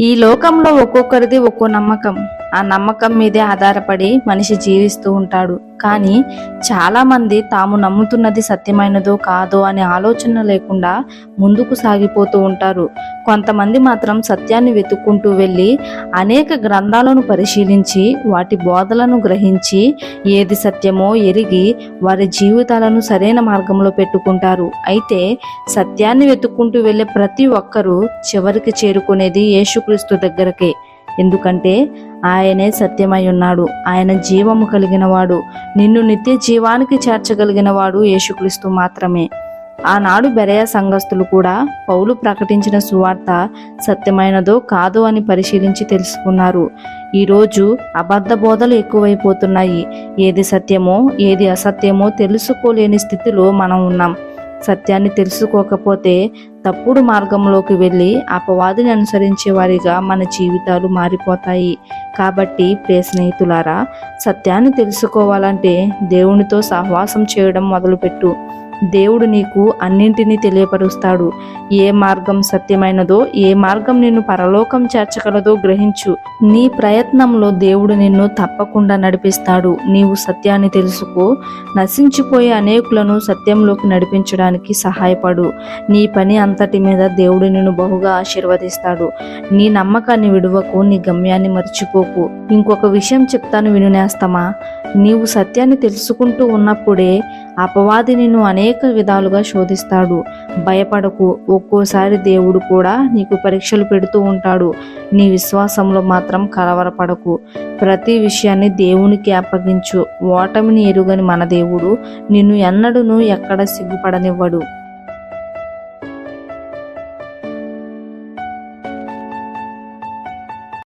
ఈ లోకంలో ఒక్కొక్కరిది ఒక్కో నమ్మకం. ఆ నమ్మకం మీదే ఆధారపడి మనిషి జీవిస్తూ ఉంటాడు. కానీ చాలా మంది తాము నమ్ముతున్నది సత్యమైనదో కాదో అనే ఆలోచన లేకుండా ముందుకు సాగిపోతూ ఉంటారు. కొంతమంది మాత్రం సత్యాన్ని వెతుక్కుంటూ వెళ్ళి అనేక గ్రంథాలను పరిశీలించి వాటి బోధలను గ్రహించి ఏది సత్యమో ఎరిగి వారి జీవితాలను సరైన మార్గంలో పెట్టుకుంటారు. అయితే సత్యాన్ని వెతుక్కుంటూ వెళ్ళే ప్రతి ఒక్కరూ చివరికి చేరుకునేది యేసుక్రీస్తు దగ్గరకే. ఎందుకంటే ఆయనే సత్యమై ఉన్నాడు. ఆయన జీవము కలిగిన వాడు. నిన్ను నిత్య జీవానికి చేర్చగలిగిన వాడు యేసుక్రీస్తు మాత్రమే. ఆనాడు బెరయ సంఘస్థులు కూడా పౌలు ప్రకటించిన సువార్త సత్యమైనదో కాదో అని పరిశీలించి తెలుసుకున్నారు. ఈరోజు అబద్ధ బోధలు ఎక్కువైపోతున్నాయి. ఏది సత్యమో ఏది అసత్యమో తెలుసుకోలేని స్థితిలో మనం ఉన్నాం. సత్యాన్ని తెలుసుకోకపోతే తప్పుడు మార్గంలోకి వెళ్ళి అపవాదిని అనుసరించే వారిగా మన జీవితాలు మారిపోతాయి. కాబట్టి ప్రియ స్నేహితులారా, సత్యాన్ని తెలుసుకోవాలంటే దేవునితో సహవాసం చేయడం మొదలుపెట్టు. దేవుడు నీకు అన్నింటినీ తెలియపరుస్తాడు. ఏ మార్గం సత్యమైనదో, ఏ మార్గం నిన్ను పరలోకం చేర్చగలదో గ్రహించు. నీ ప్రయత్నంలో దేవుడు నిన్ను తప్పకుండా నడిపిస్తాడు. నీవు సత్యాన్ని తెలుసుకో. నశించిపోయే అనేకులను సత్యంలోకి నడిపించడానికి సహాయపడు. నీ పని అంతటి మీద దేవుడు నిన్ను బహుగా ఆశీర్వదిస్తాడు. నీ నమ్మకాన్ని విడువకు, నీ గమ్యాన్ని మర్చిపోకు. ఇంకొక విషయం చెప్తాను, వినునేస్తమా. నీవు సత్యాన్ని తెలుసుకుంటూ ఉన్నప్పుడే అపవాది నిన్ను అనేక విధాలుగా శోధిస్తాడు. భయపడకు. ఒక్కోసారి దేవుడు కూడా నీకు పరీక్షలు పెడుతూ ఉంటాడు. నీ విశ్వాసంలో మాత్రం కలవరపడకు. ప్రతి విషయాన్ని దేవునికి అప్పగించు. ఓటమిని ఎరుగని మన దేవుడు నిన్ను ఎన్నడూను ఎక్కడ సిగ్గుపడనివ్వడు.